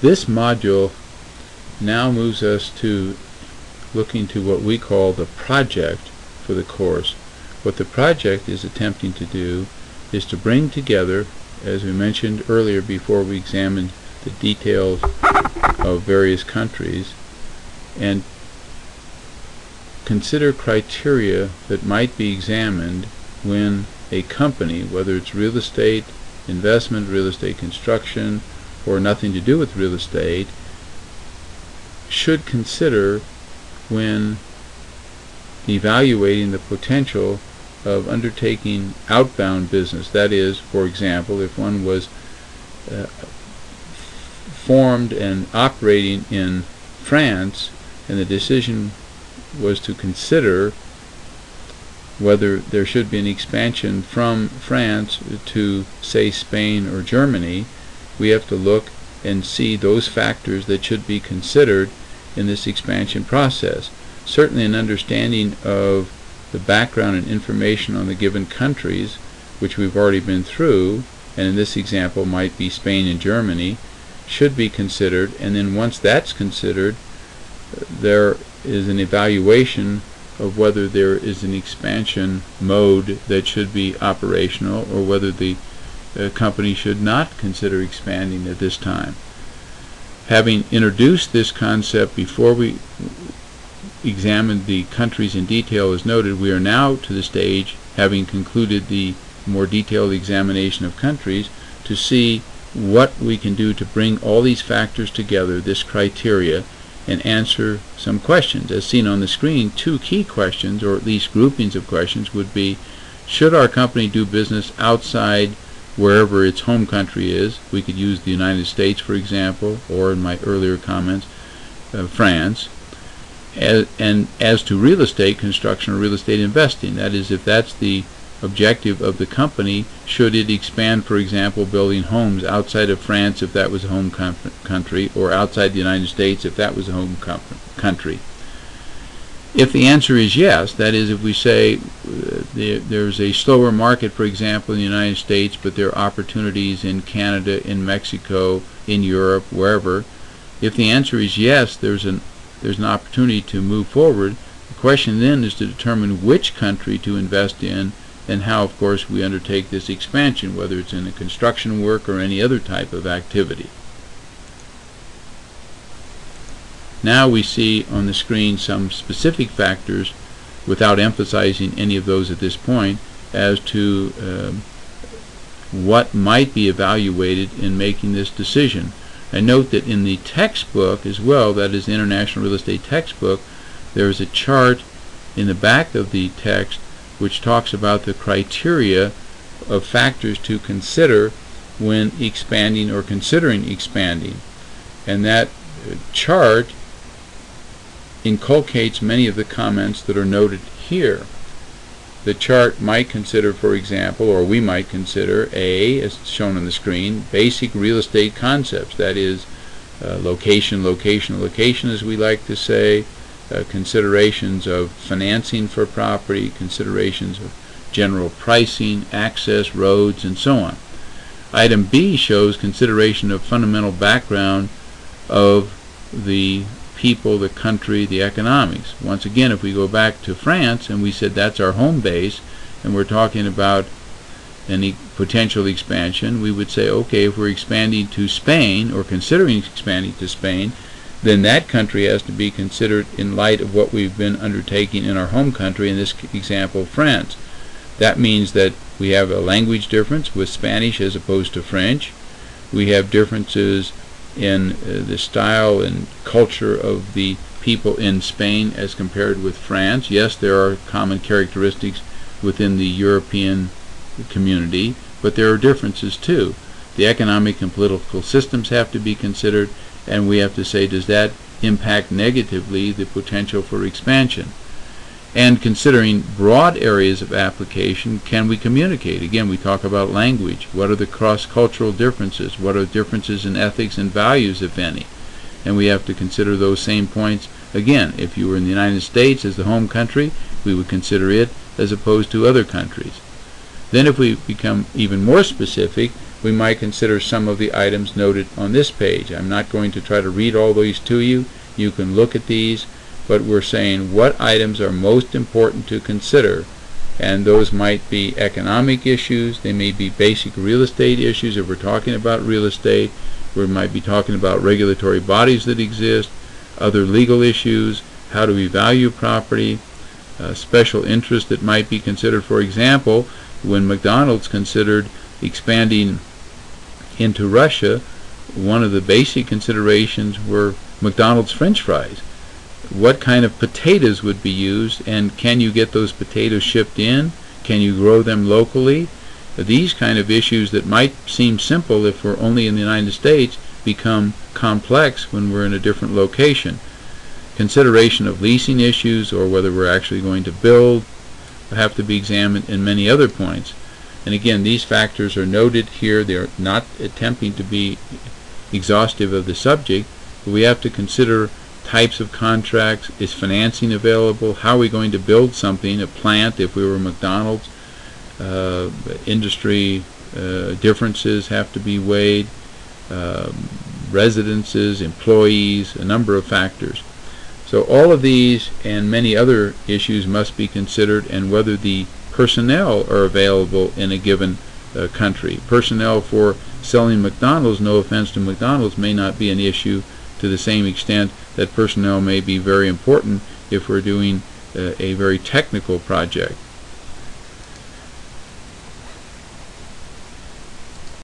This module now moves us to looking to what we call the project for the course. What the project is attempting to do is to bring together, as we mentioned earlier before we examined the details of various countries, and consider criteria that might be examined when a company, whether it's real estate investment, real estate construction, or nothing to do with real estate, should consider when evaluating the potential of undertaking outbound business. That is, for example, if one was formed and operating in France, and the decision was to consider whether there should be an expansion from France to, say, Spain or Germany, we have to look and see those factors that should be considered in this expansion process. Certainly an understanding of the background and information on the given countries, which we've already been through, and in this example might be Spain and Germany, should be considered, and then once that's considered, there is an evaluation of whether there is an expansion mode that should be operational, or whether the company should not consider expanding at this time. Having introduced this concept before we examined the countries in detail as noted, we are now to the stage, having concluded the more detailed examination of countries, to see what we can do to bring all these factors together, this criteria, and answer some questions. As seen on the screen, two key questions, or at least groupings of questions, would be: should our company do business outside wherever its home country is? We could use the United States, for example, or in my earlier comments, France. And as to real estate construction or real estate investing, that is, if that's the objective of the company, should it expand, for example, building homes outside of France if that was a home country, or outside the United States if that was a home country? If the answer is yes, that is, if we say there's a slower market, for example, in the United States, but there are opportunities in Canada, in Mexico, in Europe, wherever, if the answer is yes, there's an opportunity to move forward. The question then is to determine which country to invest in, and how, of course, we undertake this expansion, whether it's in a construction work or any other type of activity. Now we see on the screen some specific factors, without emphasizing any of those at this point, as to what might be evaluated in making this decision. And note that in the textbook as well, that is the International Real Estate Textbook, there is a chart in the back of the text which talks about the criteria of factors to consider when expanding or considering expanding. And that chart inculcates many of the comments that are noted here. The chart might consider, for example, or we might consider, A, as shown on the screen, basic real estate concepts, that is, location, location, location, as we like to say, considerations of financing for property, considerations of general pricing, access, roads, and so on. Item B shows consideration of fundamental background of the people, the country, the economics. Once again, if we go back to France and we said that's our home base, and we're talking about any potential expansion, we would say, okay, if we're expanding to Spain or considering expanding to Spain, then that country has to be considered in light of what we've been undertaking in our home country, in this example, France. That means that we have a language difference with Spanish as opposed to French. We have differences in the style and culture of the people in Spain as compared with France. Yes, there are common characteristics within the European community, but there are differences too. The economic and political systems have to be considered, and we have to say, does that impact negatively the potential for expansion? And considering broad areas of application, can we communicate? Again, we talk about language. What are the cross-cultural differences? What are differences in ethics and values, if any? And we have to consider those same points. Again, if you were in the United States as the home country, we would consider it as opposed to other countries. Then if we become even more specific, we might consider some of the items noted on this page. I'm not going to try to read all these to you. You can look at these, but we're saying what items are most important to consider, and those might be economic issues, they may be basic real estate issues if we're talking about real estate, we might be talking about regulatory bodies that exist, other legal issues, how do we value property, special interest that might be considered. For example, when McDonald's considered expanding into Russia, one of the basic considerations were McDonald's French fries. What kind of potatoes would be used, and can you get those potatoes shipped in? Can you grow them locally? These kind of issues that might seem simple if we're only in the United States become complex when we're in a different location. Consideration of leasing issues, or whether we're actually going to build, have to be examined, and many other points. And again, these factors are noted here. They're not attempting to be exhaustive of the subject, but we have to consider types of contracts. Is financing available? How are we going to build something, a plant if we were McDonald's? Industry differences have to be weighed, residences, employees, a number of factors. So all of these and many other issues must be considered, and whether the personnel are available in a given country. Personnel for selling McDonald's, no offense to McDonald's, may not be an issue to the same extent that personnel may be very important if we're doing a very technical project.